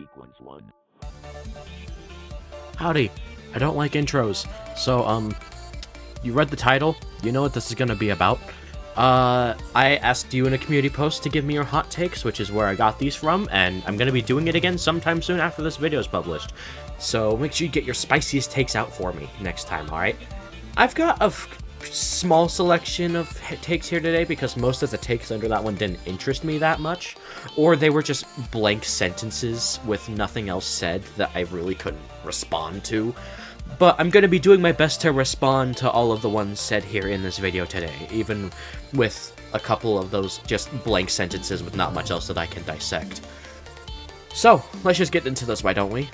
Sequence 1. Howdy. I don't like intros. So, you read the title. You know what this is gonna be about. I asked you in a community post to give me your hot takes, which is where I got these from, and I'm gonna be doing it again sometime soon after this video is published. So make sure you get your spiciest takes out for me next time, alright? I've got a small selection of takes here today because most of the takes under that one didn't interest me that much, or they were just blank sentences with nothing else said that I really couldn't respond to. But I'm going to be doing my best to respond to all of the ones said here in this video today, even with a couple of those just blank sentences with not much else that I can dissect. So, let's just get into this, why don't we?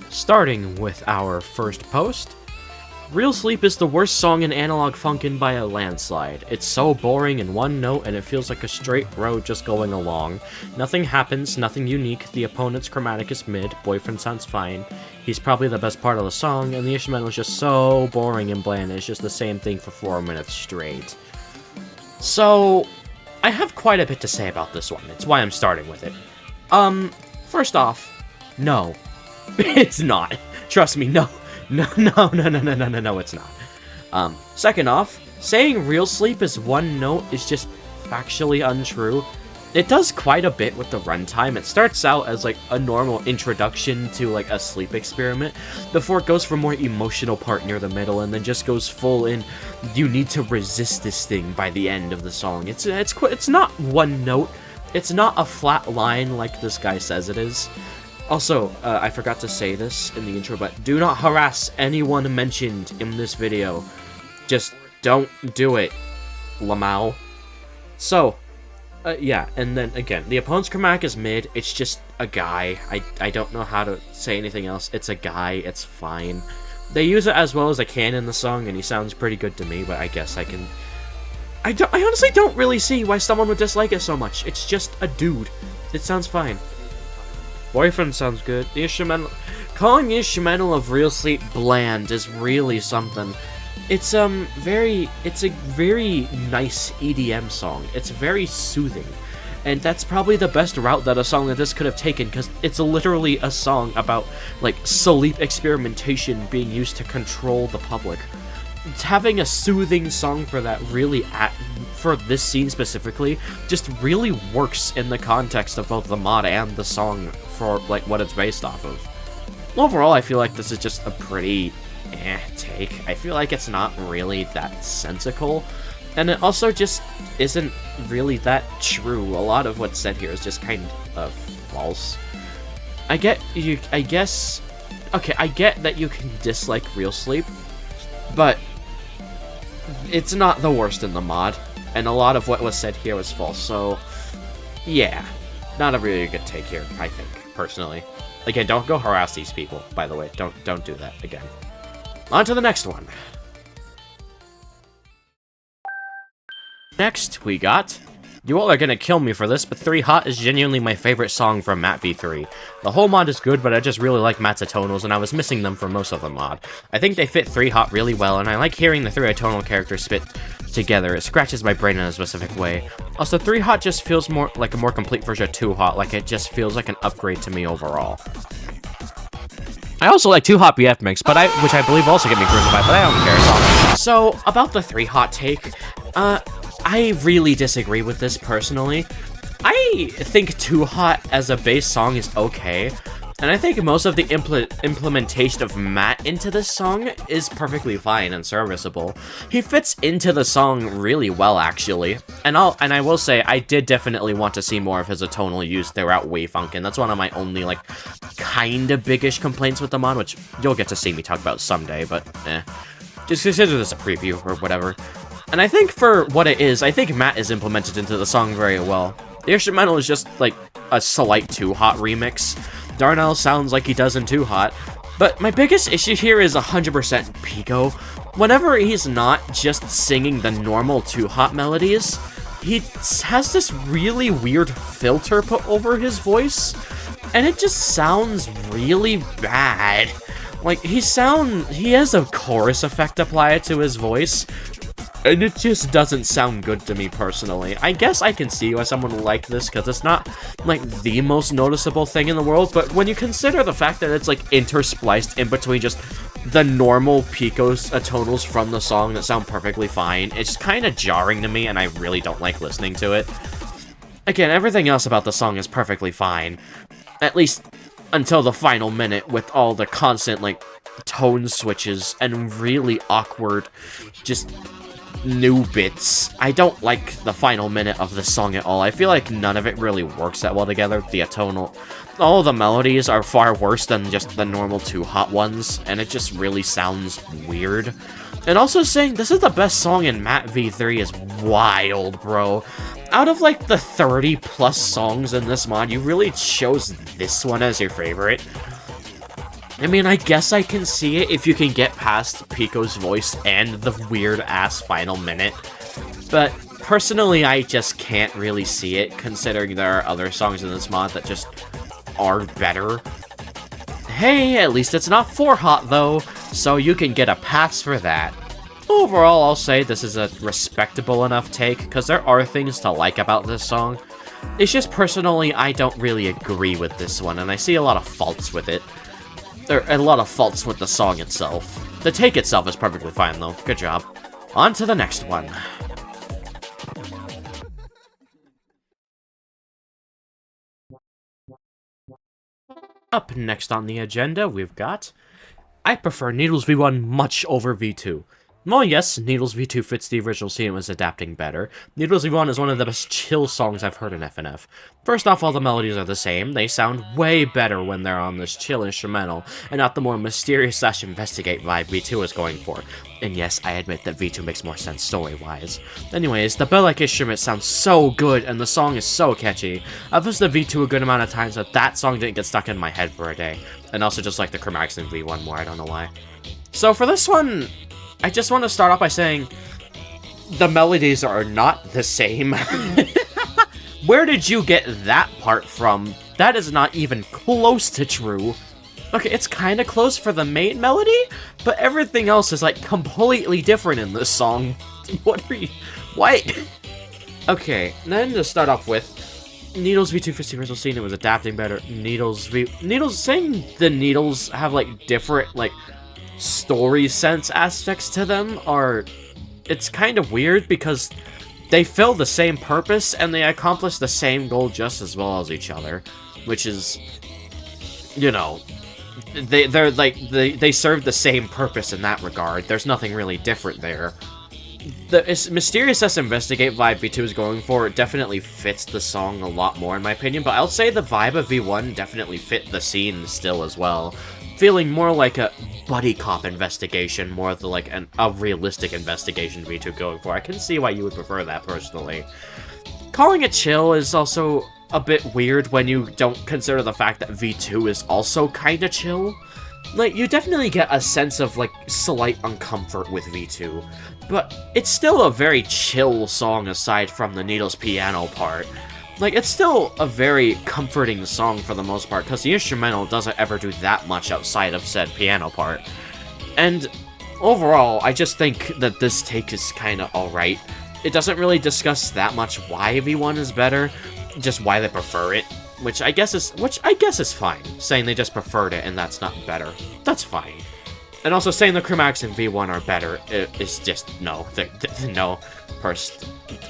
Starting with our first post. Real Sleep is the worst song in Analog Funkin' by a landslide. It's so boring in one note and it feels like a straight road just going along. Nothing happens, nothing unique, the opponent's chromatic is mid, boyfriend sounds fine. He's probably the best part of the song, and the instrumental is just so boring and bland, it's just the same thing for 4 minutes straight. So, I have quite a bit to say about this one, it's why I'm starting with it. First off, no. It's not. Trust me, no. No, it's not. Second off, saying Real Sleep is one note is just factually untrue. It does quite a bit with the runtime. It starts out as like a normal introduction to like a sleep experiment before it goes for a more emotional part near the middle and then just goes full in, you need to resist this thing by the end of the song. It's not one note. It's not a flat line like this guy says it is. Also, I forgot to say this in the intro, but do not harass anyone mentioned in this video. Just don't do it, Lamau. So, yeah, and then again, the opponent's chromatic is mid, it's just a guy. I don't know how to say anything else. It's a guy, it's fine. They use it as well as I can in the song, and he sounds pretty good to me, but I guess I can... I honestly don't really see why someone would dislike it so much. It's just a dude. It sounds fine. Boyfriend sounds good. The instrumental... Calling the instrumental of Real Sleep bland is really something. It's a very nice EDM song. It's very soothing. And that's probably the best route that a song like this could have taken, because it's literally a song about, like, sleep experimentation being used to control the public. Having a soothing song for that really, for this scene specifically, just really works in the context of both the mod and the song for, like, what it's based off of. Overall, I feel like this is just a pretty take. I feel like it's not really that sensical, and it also just isn't really that true. A lot of what's said here is just kind of false. I get that you can dislike Real Sleep, but it's not the worst in the mod, and a lot of what was said here was false, so yeah, not a really good take here, I think, personally. Again, don't go harass these people, by the way. Don't do that again. On to the next one. Next, we got... You all are gonna kill me for this, but 3 Hot is genuinely my favorite song from Matt v3. The whole mod is good, but I just really like Matt's atonals, and I was missing them for most of the mod. I think they fit 3 Hot really well, and I like hearing the 3 atonal characters spit together. It scratches my brain in a specific way. Also, 3 Hot just feels more like a more complete version of 2 Hot, like it just feels like an upgrade to me overall. I also like 2 Hot BF mix, which I believe also get me crucified, but I don't care, it's all. So, about the 3 Hot take, I really disagree with this personally. I think 2 Hot as a base song is okay, and I think most of the implementation of Matt into this song is perfectly fine and serviceable. He fits into the song really well, actually, and I will say I did definitely want to see more of his atonal use throughout Funkin'. That's one of my only, like, kinda biggish complaints with the mod, which you'll get to see me talk about someday, but just consider this a preview or whatever. And I think for what it is, I think Matt is implemented into the song very well. The instrumental is just, like, a slight 2 Hot remix. Darnell sounds like he does in 2 Hot. But my biggest issue here is 100% Pico. Whenever he's not just singing the normal 2 Hot melodies, he has this really weird filter put over his voice, and it just sounds really bad. Like, he has a chorus effect applied to his voice, And it just doesn't sound good to me personally. I guess I can see why someone would like this, because it's not, like, the most noticeable thing in the world, but when you consider the fact that it's, like, interspliced in between just the normal picos, tonals from the song that sound perfectly fine, it's kind of jarring to me, and I really don't like listening to it. Again, everything else about the song is perfectly fine, at least until the final minute with all the constant, like, tone switches and really awkward, just new bits. I don't like the final minute of the song at all. I feel like none of it really works that well together. The atonal, all the melodies are far worse than just the normal two hot ones, and it just really sounds weird. And also saying this is the best song in Matt V3 is wild, bro. Out of like the 30 plus songs in this mod, you really chose this one as your favorite. I mean, I guess I can see it if you can get past Pico's voice and the weird-ass final minute. But personally, I just can't really see it, considering there are other songs in this mod that just are better. Hey, at least it's not 4 hot, though, so you can get a pass for that. Overall, I'll say this is a respectable enough take, because there are things to like about this song. It's just personally, I don't really agree with this one, and I see a lot of faults with it. There are a lot of faults with the song itself. The take itself is perfectly fine, though. Good job. On to the next one. Up next on the agenda, we've got... I prefer Needles V1 much over V2. Well, yes, Needles V2 fits the original scene and was adapting better. Needles V1 is one of the best chill songs I've heard in FNF. First off, all the melodies are the same. They sound way better when they're on this chill instrumental, and not the more mysterious/investigate vibe V2 is going for. And yes, I admit that V2 makes more sense story-wise. Anyways, the bell-like instrument sounds so good, and the song is so catchy. I've listened to V2 a good amount of times, but that song didn't get stuck in my head for a day. And also just like the chromatics in V1 more, I don't know why. So for this one, I just want to start off by saying the melodies are not the same. Where did you get that part from? That is not even close to true. Okay, it's kind of close for the main melody, but everything else is like completely different in this song. What are you... What? Okay, then to start off with, Needles V2 fits the original scene, it was adapting better. Needles, saying the Needles have like different like story sense aspects to them are, it's kind of weird because they fill the same purpose and they accomplish the same goal just as well as each other, which is, you know, they serve the same purpose in that regard. There's nothing really different there. The mysterious as investigate vibe V2 is going for, it definitely fits the song a lot more in my opinion, but I'll say the vibe of V1 definitely fit the scene still as well. Feeling more like a buddy cop investigation, more than like a realistic investigation V2 going for. I can see why you would prefer that personally. Calling it chill is also a bit weird when you don't consider the fact that V2 is also kinda chill. Like, you definitely get a sense of, like, slight uncomfort with V2, but it's still a very chill song aside from the Needles piano part. Like, it's still a very comforting song for the most part, because the instrumental doesn't ever do that much outside of said piano part. And overall, I just think that this take is kinda alright. It doesn't really discuss that much why V1 is better, just why they prefer it, which I guess is fine. Saying they just preferred it and that's not better, that's fine. And also saying the chromatics in V1 are better is just no. No.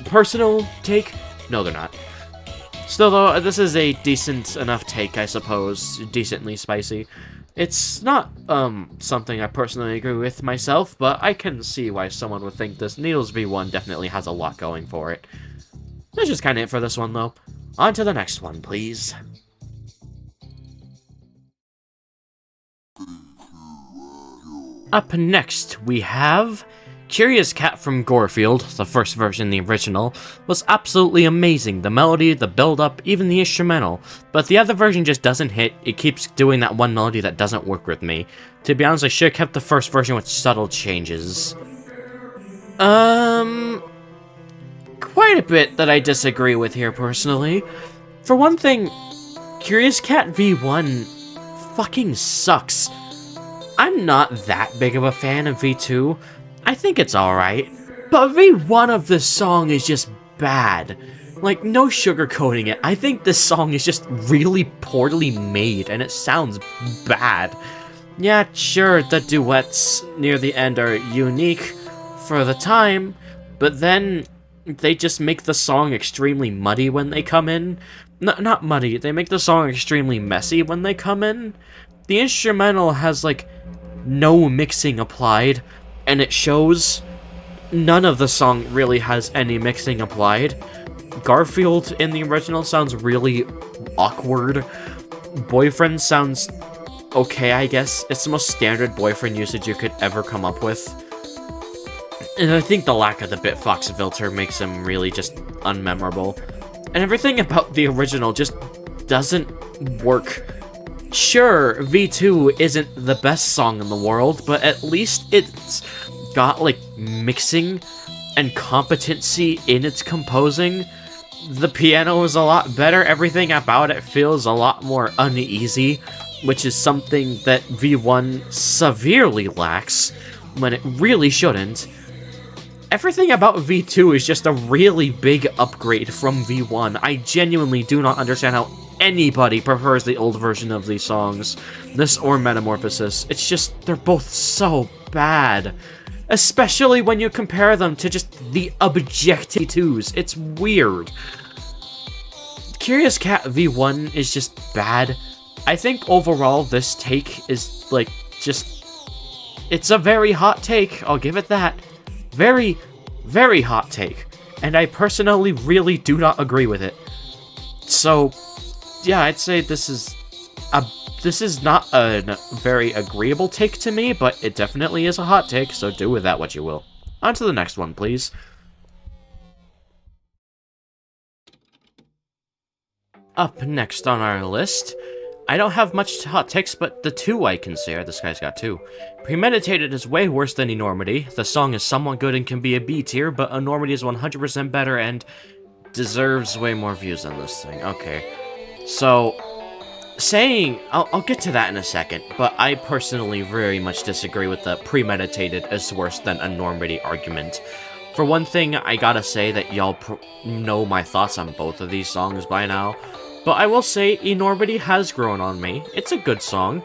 Personal take? No, they're not. Still though, this is a decent enough take, I suppose. Decently spicy. It's not, something I personally agree with myself, but I can see why someone would think this Needles V1 definitely has a lot going for it. That's just kinda it for this one, though. On to the next one, please. Up next, we have... Curious Cat from Gorefield, the first version, the original, was absolutely amazing. The melody, the build-up, even the instrumental. But the other version just doesn't hit. It keeps doing that one melody that doesn't work with me. To be honest, I should have kept the first version with subtle changes. Quite a bit that I disagree with here, personally. For one thing, Curious Cat V1 fucking sucks. I'm not that big of a fan of V2. I think it's alright. But V1 of this song is just bad. Like, no sugarcoating it. I think this song is just really poorly made, and it sounds bad. Yeah, sure, the duets near the end are unique for the time, but then they just make the song extremely muddy when they come in. Not muddy, they make the song extremely messy when they come in. The instrumental has, like, no mixing applied, and it shows. None of the song really has any mixing applied. Garfield in the original sounds really awkward. Boyfriend sounds okay, I guess. It's the most standard boyfriend usage you could ever come up with. And I think the lack of the Bitfox filter makes him really just unmemorable. And everything about the original just doesn't work. Sure, V2 isn't the best song in the world, but at least it's got, like, mixing and competency in its composing. The piano is a lot better, everything about it feels a lot more uneasy, which is something that V1 severely lacks, when it really shouldn't. Everything about V2 is just a really big upgrade from V1. I genuinely do not understand how anybody prefers the old version of these songs, this or Metamorphosis. It's just, they're both so bad. Especially when you compare them to just the objective V2s. It's weird. Curious Cat V1 is just bad. I think overall this take is, like, just... It's a very hot take, I'll give it that. Very, very hot take. And I personally really do not agree with it. So, yeah, I'd say this is not a very agreeable take to me, but it definitely is a hot take, so do with that what you will. On to the next one, please. Up next on our list, I don't have much hot takes, but the two I can share. This guy's got two. Premeditated is way worse than Enormity. The song is somewhat good and can be a B tier, but Enormity is 100% better and deserves way more views than this thing. Okay, so... I'll get to that in a second, but I personally very much disagree with the premeditated is worse than Enormity argument. For one thing, I gotta say that y'all know my thoughts on both of these songs by now, but I will say Enormity has grown on me. It's a good song.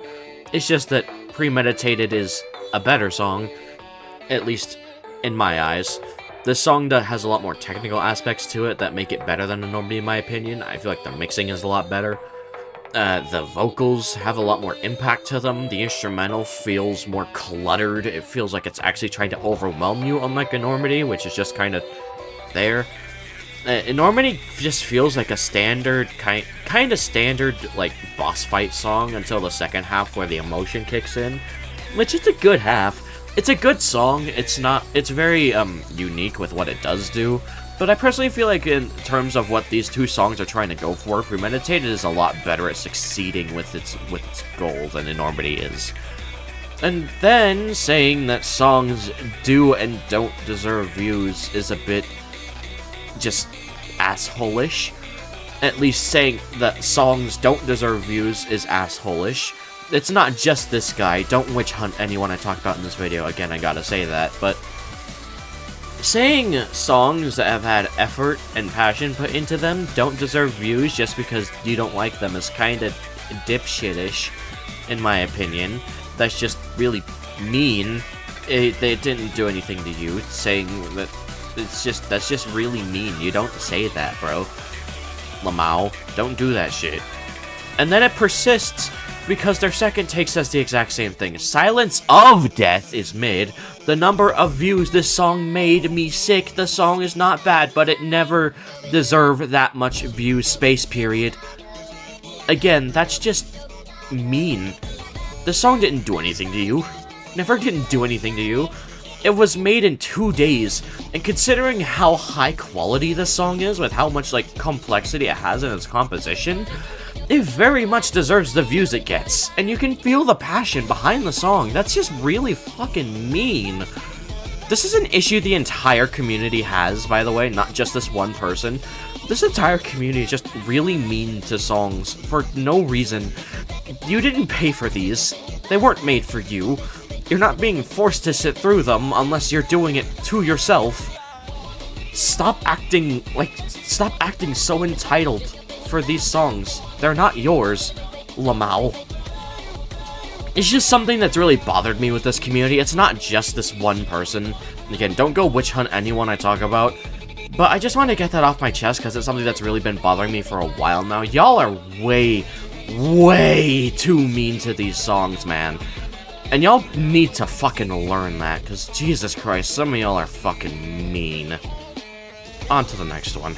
It's just that Premeditated is a better song, at least in my eyes. This song has a lot more technical aspects to it that make it better than Enormity in my opinion. I feel like the mixing is a lot better. The vocals have a lot more impact to them. The instrumental feels more cluttered. It feels like it's actually trying to overwhelm you, unlike Enormity, which is just kind of there. Enormity just feels like a standard, kind of standard, like, boss fight song until the second half where the emotion kicks in. Which is a good half. It's a good song. It's very, unique with what it does do. But I personally feel like in terms of what these two songs are trying to go for, Premeditated is a lot better at succeeding with its goal than Enormity is. And then, saying that songs do and don't deserve views is a bit just asshole-ish. At least saying that songs don't deserve views is asshole-ish. It's not just this guy. Don't witch hunt anyone I talk about in this video. Again, I gotta say that, but... saying songs that have had effort and passion put into them don't deserve views just because you don't like them is kinda dipshitish, in my opinion. That's just really mean. They didn't do anything to you, saying that that's just really mean. You don't say that, bro. Lamau, don't do that shit. And then it persists because their second take says the exact same thing. Silence of Death is mid. The number of views this song made me sick. The song is not bad, but it never deserved that much views, space period. Again, that's just mean. The song didn't do anything to you. Never didn't do anything to you. It was made in 2 days, and considering how high quality this song is, with how much, like, complexity it has in its composition, it very much deserves the views it gets. And you can feel the passion behind the song. That's just really fucking mean. This is an issue the entire community has, by the way, not just this one person. This entire community is just really mean to songs for no reason. You didn't pay for these. They weren't made for you. You're not being forced to sit through them unless you're doing it to yourself. stop acting so entitled for these songs. They're not yours, Lamau. It's just something that's really bothered me with this community. It's not just this one person. Again, don't go witch hunt anyone I talk about. But I just want to get that off my chest because it's something that's really been bothering me for a while now. Y'all are way, way too mean to these songs, man. And y'all need to fucking learn that, because Jesus Christ, some of y'all are fucking mean. On to the next one.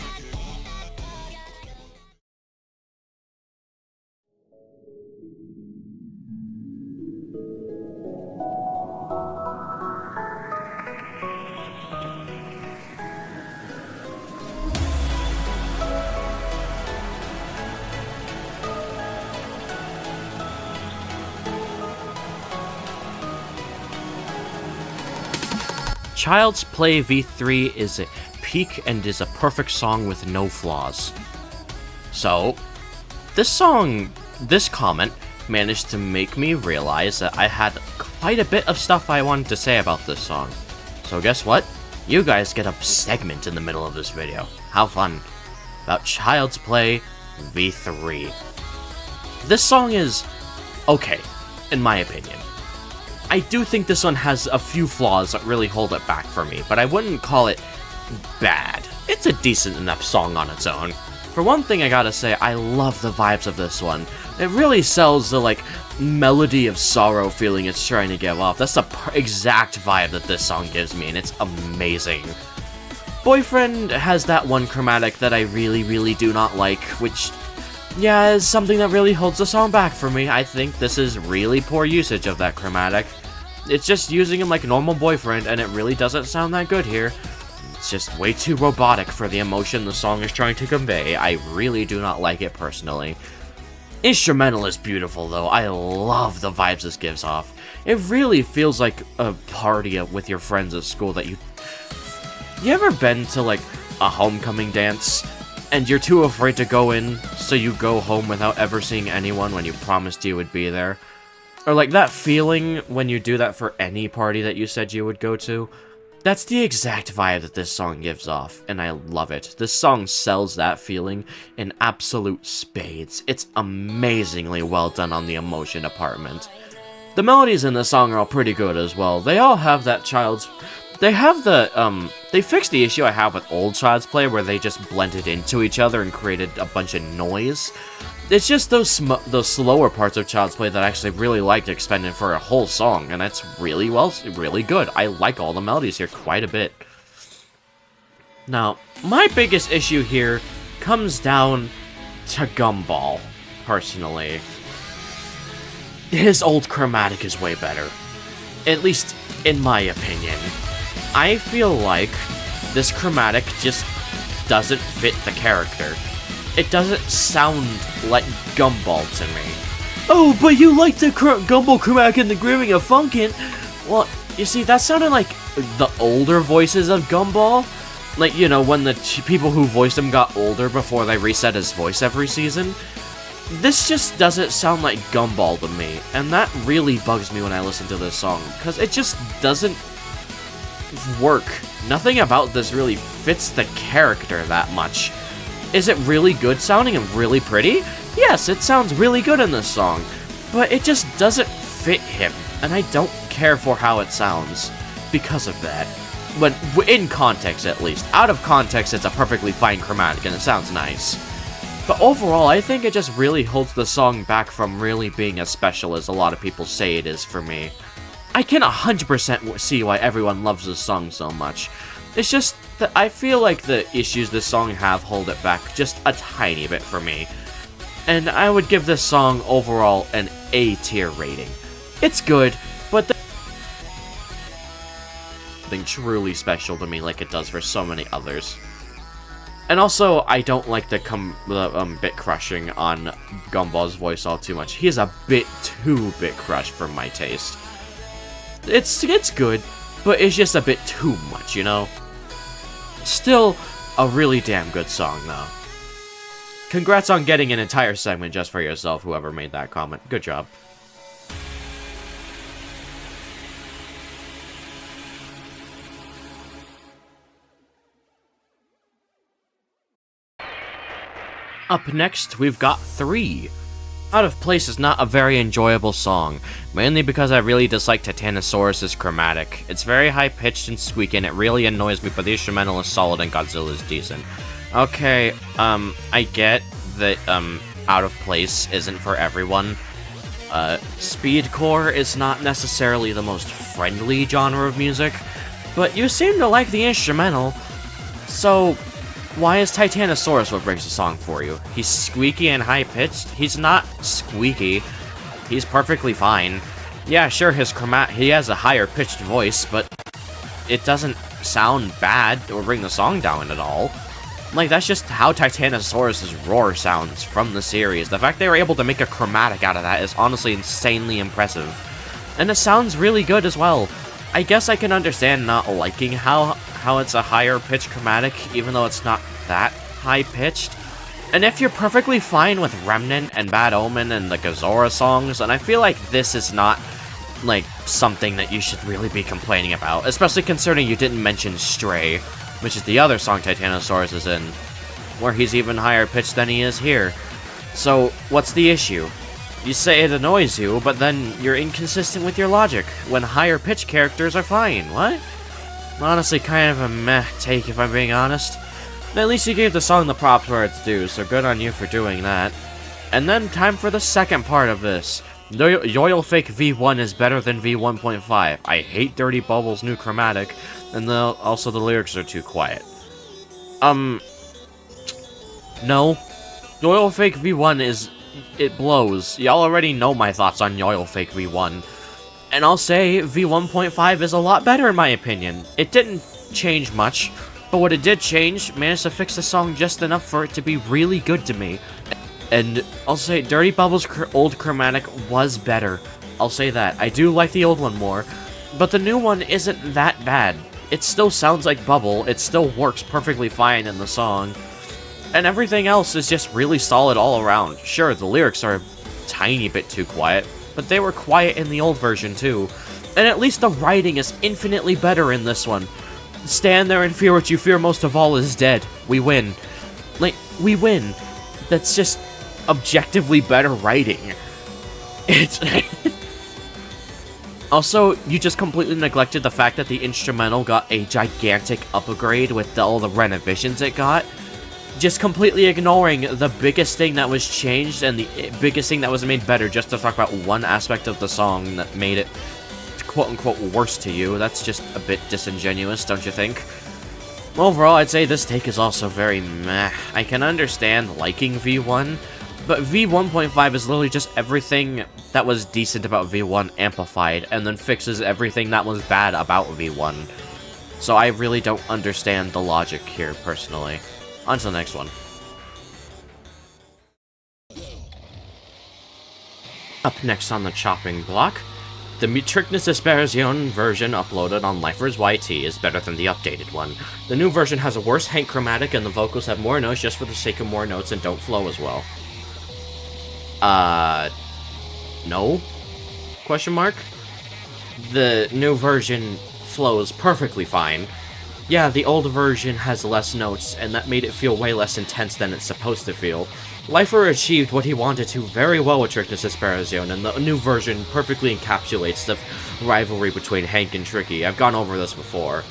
Child's Play V3 is a peak and is a perfect song with no flaws. So, this comment managed to make me realize that I had quite a bit of stuff I wanted to say about this song. So guess what? You guys get a segment in the middle of this video. How fun. About Child's Play V3. This song is okay, in my opinion. I do think this one has a few flaws that really hold it back for me, but I wouldn't call it bad. It's a decent enough song on its own. For one thing, I gotta say, I love the vibes of this one. It really sells the, like, melody of sorrow feeling it's trying to give off. That's the exact vibe that this song gives me, and it's amazing. Boyfriend has that one chromatic that I really, really do not like, which, yeah, is something that really holds the song back for me. I think this is really poor usage of that chromatic. It's just using him like a normal boyfriend, and it really doesn't sound that good here. It's just way too robotic for the emotion the song is trying to convey. I really do not like it personally. Instrumental is beautiful though. I love the vibes this gives off. It really feels like a party with your friends at school that you ever been to like a homecoming dance and you're too afraid to go in, so you go home without ever seeing anyone when you promised you would be there? Or like that feeling when you do that for any party that you said you would go to? That's the exact vibe that this song gives off, and I love it. This song sells that feeling in absolute spades. It's amazingly well done on the emotion department. The melodies in this song are all pretty good as well. They all have that they fixed the issue I have with old Child's Play where they just blended into each other and created a bunch of noise. It's just those slower parts of Child's Play that I actually really liked expended for a whole song, and that's really good. I like all the melodies here quite a bit. Now, my biggest issue here comes down to Gumball, personally. His old chromatic is way better. At least, in my opinion. I feel like this chromatic just doesn't fit the character. It doesn't sound like Gumball to me. Oh, but you like the Gumball chromatic in the Grimming of Funkin'? Well, you see, that sounded like the older voices of Gumball. Like, you know, when the people who voiced him got older before they reset his voice every season. This just doesn't sound like Gumball to me, and that really bugs me when I listen to this song, because it just doesn't work. Nothing about this really fits the character that much. Is it really good sounding and really pretty? Yes, it sounds really good in this song, but it just doesn't fit him, and I don't care for how it sounds because of that. But in context, at least. Out of context, it's a perfectly fine chromatic, and it sounds nice. But overall, I think it just really holds the song back from really being as special as a lot of people say it is for me. I can 100% see why everyone loves this song so much. It's just that I feel like the issues this song have hold it back just a tiny bit for me. And I would give this song overall an A-tier rating. It's good, but something truly special to me like it does for so many others. And also, I don't like the bit crushing on Gumball's voice all too much. He is a bit too bit crushed for my taste. It's good, but it's just a bit too much, you know? Still, a really damn good song, though. Congrats on getting an entire segment just for yourself, whoever made that comment. Good job. Up next, we've got 3. Out of Place is not a very enjoyable song, mainly because I really dislike Titanosaurus' chromatic. It's very high-pitched and squeaky, and it really annoys me, but the instrumental is solid and Godzilla is decent. Okay, I get that, Out of Place isn't for everyone. Speedcore is not necessarily the most friendly genre of music, but you seem to like the instrumental, so why is Titanosaurus what breaks the song for you? He's squeaky and high-pitched? He's not squeaky. He's perfectly fine. Yeah, sure, he has a higher-pitched voice, but it doesn't sound bad or bring the song down at all. Like, that's just how Titanosaurus' roar sounds from the series. The fact they were able to make a chromatic out of that is honestly insanely impressive. And it sounds really good as well. I guess I can understand not liking how it's a higher pitched chromatic, even though it's not that high pitched. And if you're perfectly fine with Remnant and Bad Omen and the Gazora songs, then I feel like this is not, like, something that you should really be complaining about, especially considering you didn't mention Stray, which is the other song Titanosaurus is in, where he's even higher pitched than he is here. So, what's the issue? You say it annoys you, but then you're inconsistent with your logic, when higher pitched characters are fine. What? Honestly, kind of a meh take if I'm being honest. At least you gave the song the props where it's due, so good on you for doing that. And then time for the second part of this. Yoyo Fake V1 is better than V1.5. I hate Dirty Bubble's new chromatic, and also the lyrics are too quiet. No. Yoyo Fake V1 it blows. Y'all already know my thoughts on Yoyo Fake V1. And I'll say V1.5 is a lot better in my opinion. It didn't change much, but what it did change managed to fix the song just enough for it to be really good to me. And I'll say Dirty Bubble's old chromatic was better. I'll say that. I do like the old one more, but the new one isn't that bad. It still sounds like Bubble, it still works perfectly fine in the song, and everything else is just really solid all around. Sure, the lyrics are a tiny bit too quiet, but they were quiet in the old version too. And at least the writing is infinitely better in this one. Stand there and fear what you fear most of all is dead. We win. Like, we win. That's just objectively better writing. It's... Also, you just completely neglected the fact that the instrumental got a gigantic upgrade with all the renovations it got. Just completely ignoring the biggest thing that was changed and the biggest thing that was made better just to talk about one aspect of the song that made it quote-unquote worse to you. That's just a bit disingenuous, don't you think? Overall, I'd say this take is also very meh. I can understand liking V1, but V1.5 is literally just everything that was decent about V1 amplified, and then fixes everything that was bad about V1. So I really don't understand the logic here, personally. On to the next one. Up next on the chopping block, the Trickness version uploaded on Lifers YT is better than the updated one. The new version has a worse Hank chromatic and the vocals have more notes just for the sake of more notes and don't flow as well. No? Question mark? The new version flows perfectly fine. Yeah, the old version has less notes, and that made it feel way less intense than it's supposed to feel. Lifer achieved what he wanted to very well with Trickness, and the new version perfectly encapsulates the rivalry between Hank and Tricky. I've gone over this before.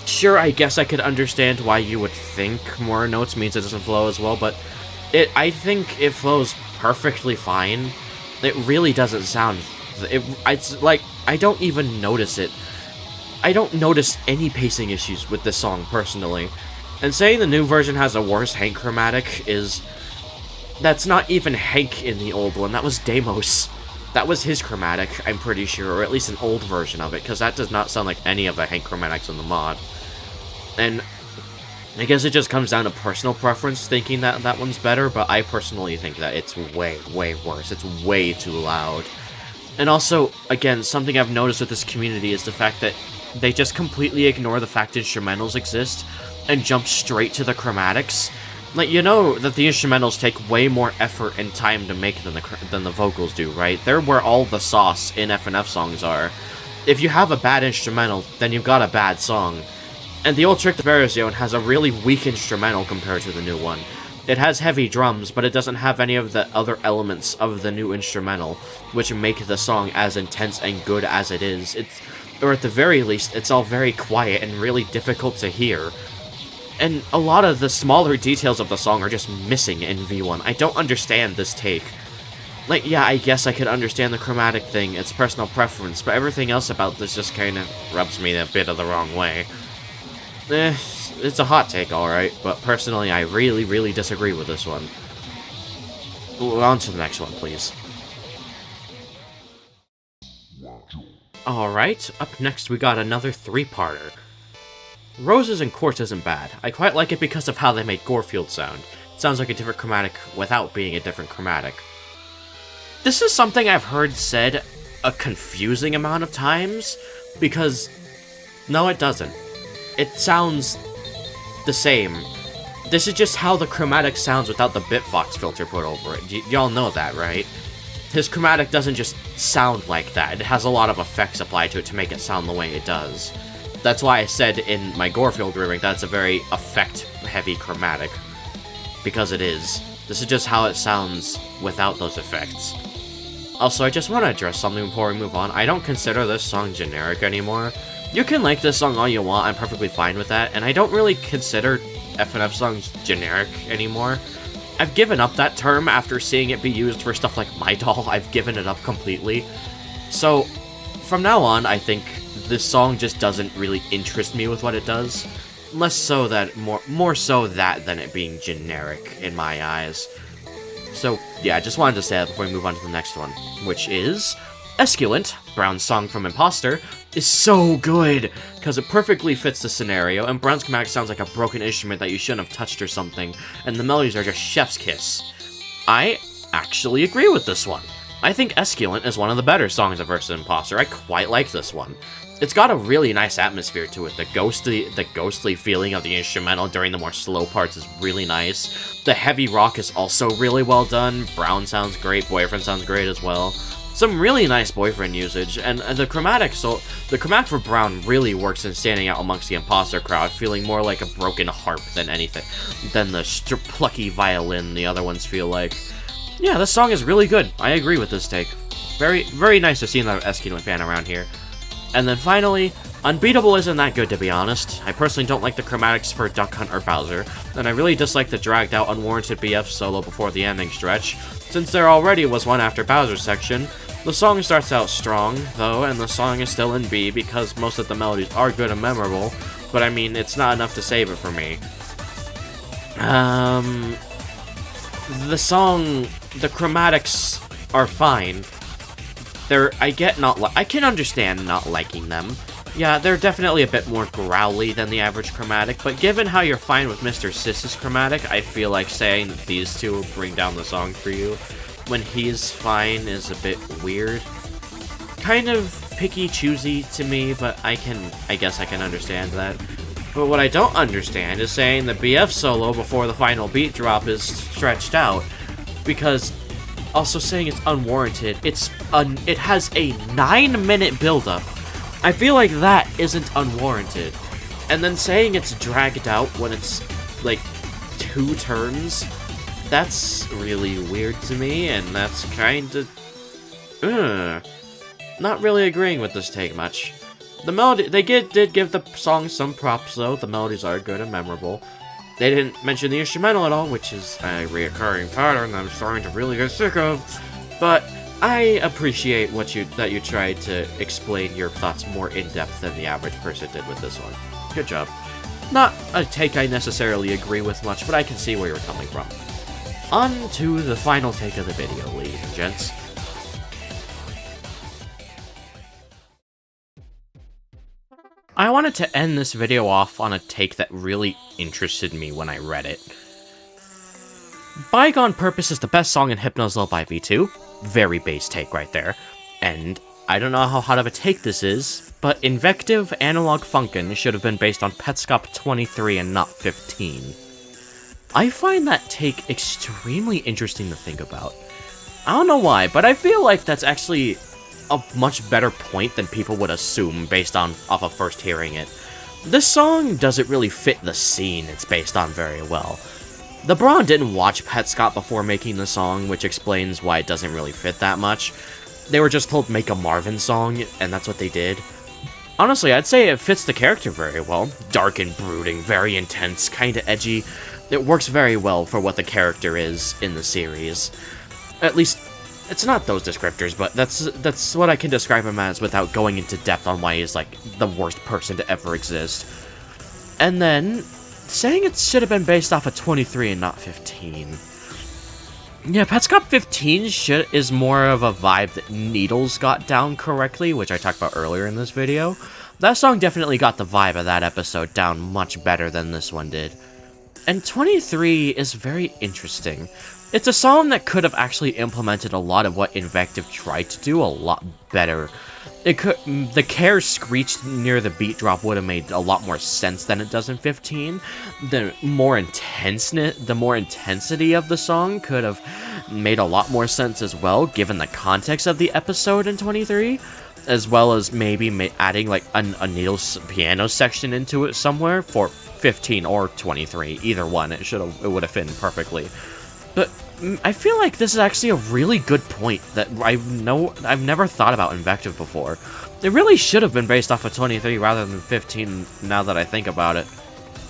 Sure, I guess I could understand why you would think more notes means it doesn't flow as well, but I think it flows perfectly fine. It really doesn't sound... It's like, I don't even notice it. I don't notice any pacing issues with this song, personally. And saying the new version has a worse Hank chromatic is... That's not even Hank in the old one, that was Deimos. That was his chromatic, I'm pretty sure, or at least an old version of it, because that does not sound like any of the Hank chromatics in the mod. And I guess it just comes down to personal preference, thinking that that one's better, but I personally think that it's way, way worse. It's way too loud. And also, again, something I've noticed with this community is the fact that they just completely ignore the fact instrumentals exist and jump straight to the chromatics. Like, you know that the instrumentals take way more effort and time to make than the vocals do, right? They're where all the sauce in FNF songs are. If you have a bad instrumental, then you've got a bad song. And the old Trickness has a really weak instrumental compared to the new one. It has heavy drums, but it doesn't have any of the other elements of the new instrumental, which make the song as intense and good as it is. Or at the very least, it's all very quiet and really difficult to hear. And a lot of the smaller details of the song are just missing in V1. I don't understand this take. Like, yeah, I guess I could understand the chromatic thing, it's personal preference, but everything else about this just kind of rubs me a bit of the wrong way. It's a hot take, alright, but personally I really, really disagree with this one. On to the next one, please. Alright, up next we got another three-parter. Roses and Quartz isn't bad. I quite like it because of how they made Gorefield sound. It sounds like a different chromatic without being a different chromatic. This is something I've heard said a confusing amount of times, because no, it doesn't. It sounds the same. This is just how the chromatic sounds without the Bitfox filter put over it. Y'all know that, right? His chromatic doesn't just sound like that. It has a lot of effects applied to it to make it sound the way it does. That's why I said in my Gorefield remake that's a very effect-heavy chromatic. Because it is. This is just how it sounds without those effects. Also, I just want to address something before we move on. I don't consider this song generic anymore. You can like this song all you want, I'm perfectly fine with that, and I don't really consider FNF songs generic anymore. I've given up that term after seeing it be used for stuff like My Doll. I've given it up completely. So, from now on, I think this song just doesn't really interest me with what it does. More so that than it being generic in my eyes. So, yeah, I just wanted to say that before we move on to the next one, which is Esculent, Brown's song from Imposter, is so good, because it perfectly fits the scenario, and Brown's chromatic sounds like a broken instrument that you shouldn't have touched or something, and the melodies are just chef's kiss. I actually agree with this one. I think Esculent is one of the better songs of Versus Imposter. I quite like this one. It's got a really nice atmosphere to it. The ghostly feeling of the instrumental during the more slow parts is really nice. The heavy rock is also really well done. Brown sounds great. Boyfriend sounds great as well. Some really nice Boyfriend usage, and the chromatic for Brown really works in standing out amongst the Imposter crowd, feeling more like a broken harp than anything, than the plucky violin the other ones feel like. Yeah, this song is really good. I agree with this take. Very, very nice to see another Esculent fan around here. And then finally, Unbeatable isn't that good, to be honest. I personally don't like the chromatics for Duck Hunt or Bowser, and I really dislike the dragged out unwarranted BF solo before the ending stretch. Since there already was one after Bowser's section, the song starts out strong, though, and the song is still in B because most of the melodies are good and memorable, but I mean, it's not enough to save it for me. The chromatics are fine. I can understand not liking them. Yeah, they're definitely a bit more growly than the average chromatic, but given how you're fine with Mr. Sis's chromatic, I feel like saying that these two will bring down the song for you when he's fine is a bit weird. Kind of picky-choosy to me, but I guess I can understand that. But what I don't understand is saying the BF solo before the final beat drop is stretched out, because also saying it's unwarranted. It has a 9-minute build-up. I feel like that isn't unwarranted. And then saying it's dragged out when it's, like, 2 turns, that's really weird to me, and that's kinda... Not really agreeing with this take much. The melody, they did give the song some props, though. The melodies are good and memorable. They didn't mention the instrumental at all, which is a reoccurring pattern I'm starting to really get sick of. But I appreciate that you tried to explain your thoughts more in-depth than the average person did with this one. Good job. Not a take I necessarily agree with much, but I can see where you're coming from. On to the final take of the video, ladies and gents. I wanted to end this video off on a take that really interested me when I read it. Bygone Purpose is the best song in Hypno's Lullaby V2. Very base take right there. And I don't know how hot of a take this is, but Invective Analog Funkin' should have been based on Petscop 23 and not 15. I find that take extremely interesting to think about. I don't know why, but I feel like that's actually a much better point than people would assume based off of first hearing it. This song doesn't really fit the scene it's based on very well. LeBron didn't watch Pet Scott before making the song, which explains why it doesn't really fit that much. They were just told make a Marvin song, and that's what they did. Honestly, I'd say it fits the character very well. Dark and brooding, very intense, kinda edgy. It works very well for what the character is in the series. At least, it's not those descriptors, but that's what I can describe him as without going into depth on why he's, like, the worst person to ever exist. And then, saying it should have been based off of 23 and not 15. Yeah, Pet Scott 15 is more of a vibe that Needles got down correctly, which I talked about earlier in this video. That song definitely got the vibe of that episode down much better than this one did. And 23 is very interesting. It's a song that could have actually implemented a lot of what Invective tried to do a lot better. The Care screeched near the beat drop would have made a lot more sense than it does in 15. The more intensity of the song could have made a lot more sense as well, given the context of the episode in 23, as well as maybe adding like a Needles piano section into it somewhere for 15 or 23. Either one, it would have fit in perfectly. But I feel like this is actually a really good point that I've never thought about Invective before. It really should have been based off of 23 rather than 15, now that I think about it.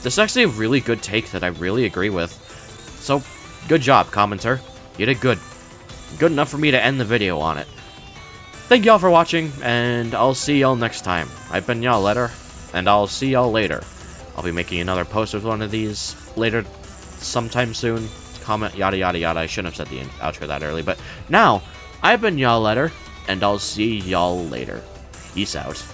This is actually a really good take that I really agree with. So, good job, commenter. You did good. Good enough for me to end the video on it. Thank y'all for watching, and I'll see y'all next time. I've been y'all Letter, and I'll see y'all later. I'll be making another post with one of these later sometime soon. Comment, yada yada yada. I shouldn't have said the outro that early, but now, I've been y'all Letter, and I'll see y'all later. Peace out.